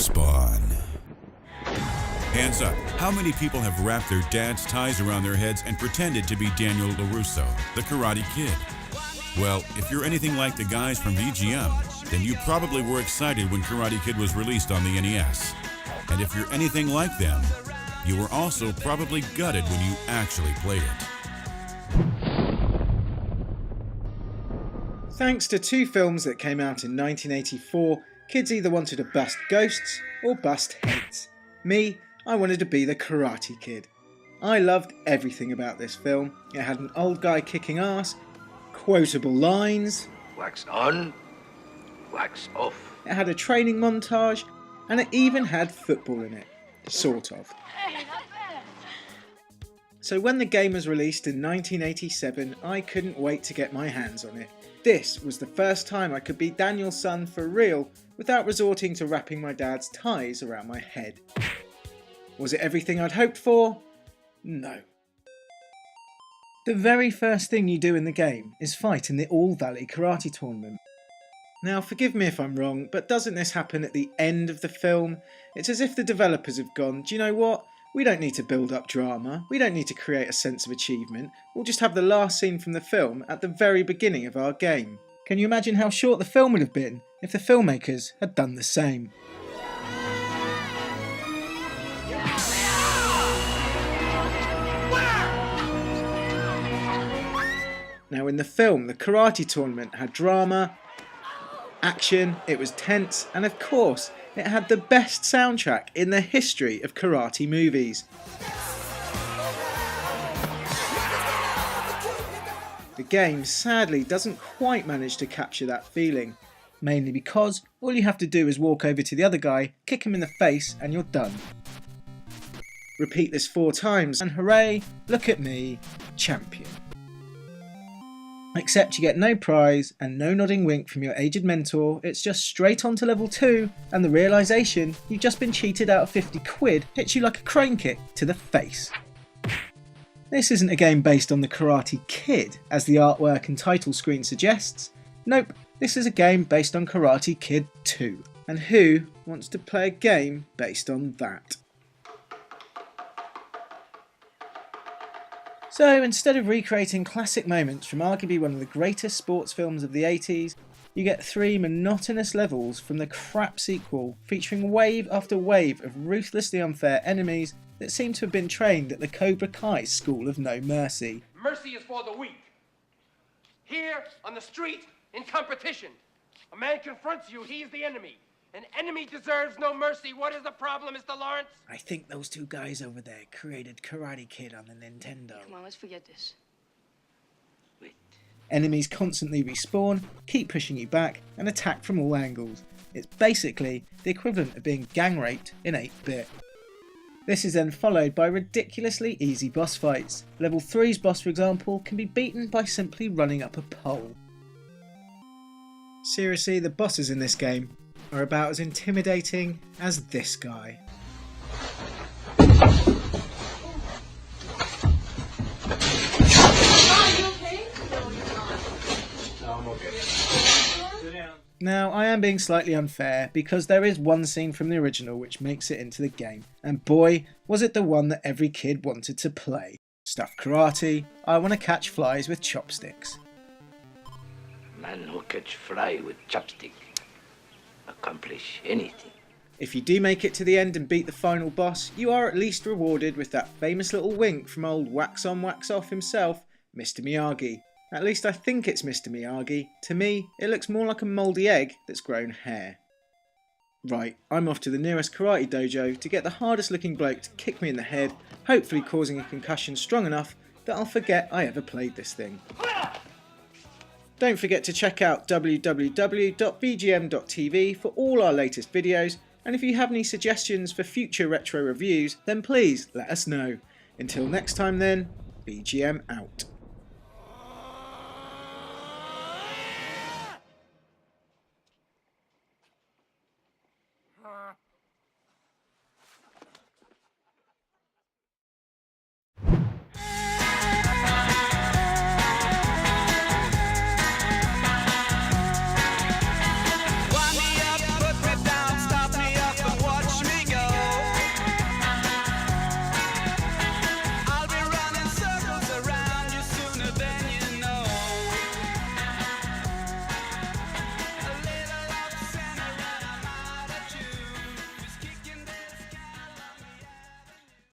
Spawn. Hands up, how many people have wrapped their dad's ties around their heads and pretended to be Daniel LaRusso, the Karate Kid? Well, if you're anything like the guys from VGM, then you probably were excited when Karate Kid was released on the NES. And if you're anything like them, you were also probably gutted when you actually played it. Thanks to two films that came out in 1984, kids either wanted to bust ghosts or bust heads. Me, I wanted to be the Karate Kid. I loved everything about this film. It had an old guy kicking ass, quotable lines, wax on, wax off. It had a training montage, and it even had football in it. Sort of. So when the game was released in 1987, I couldn't wait to get my hands on it. This was the first time I could be Daniel's son for real without resorting to wrapping my dad's ties around my head. Was it everything I'd hoped for? No. The very first thing you do in the game is fight in the All Valley Karate Tournament. Now forgive me if I'm wrong, but doesn't this happen at the end of the film? It's as if the developers have gone, do you know what? We don't need to build up drama, we don't need to create a sense of achievement, we'll just have the last scene from the film at the very beginning of our game. Can you imagine how short the film would have been if the filmmakers had done the same? Now in the film, the karate tournament had drama, action, it was tense, and of course, it had the best soundtrack in the history of karate movies. The game sadly doesn't quite manage to capture that feeling, mainly because all you have to do is walk over to the other guy, kick him in the face, and you're done. Repeat this 4 times, and hooray, look at me, champion. Except you get no prize and no nodding wink from your aged mentor, it's just straight on to level 2 and the realisation you've just been cheated out of 50 quid hits you like a crane kick to the face. This isn't a game based on the Karate Kid as the artwork and title screen suggests. Nope, this is a game based on Karate Kid 2. And who wants to play a game based on that? So instead of recreating classic moments from arguably one of the greatest sports films of the 80s, you get 3 monotonous levels from the crap sequel featuring wave after wave of ruthlessly unfair enemies that seem to have been trained at the Cobra Kai School of No Mercy. Mercy is for the weak. Here, on the street, in competition, a man confronts you, he is the enemy. An enemy deserves no mercy. What is the problem, Mr. Lawrence? I think those 2 guys over there created Karate Kid on the Nintendo. Come on, let's forget this. Wait. Enemies constantly respawn, keep pushing you back, and attack from all angles. It's basically the equivalent of being gang raped in 8-bit. This is then followed by ridiculously easy boss fights. Level 3's boss, for example, can be beaten by simply running up a pole. Seriously, the bosses in this game are about as intimidating as this guy. Now, I am being slightly unfair because there is one scene from the original which makes it into the game, and boy, was it the one that every kid wanted to play. Stuff karate, I want to catch flies with chopsticks. Man who catch fly with chopstick accomplish anything. If you do make it to the end and beat the final boss, you are at least rewarded with that famous little wink from old wax on wax off himself, Mr. Miyagi. At least I think it's Mr. Miyagi. To me, it looks more like a mouldy egg that's grown hair. Right, I'm off to the nearest karate dojo to get the hardest looking bloke to kick me in the head, hopefully causing a concussion strong enough that I'll forget I ever played this thing. Don't forget to check out www.vgm.tv for all our latest videos, and if you have any suggestions for future retro reviews, then please let us know. Until next time then, VGM out.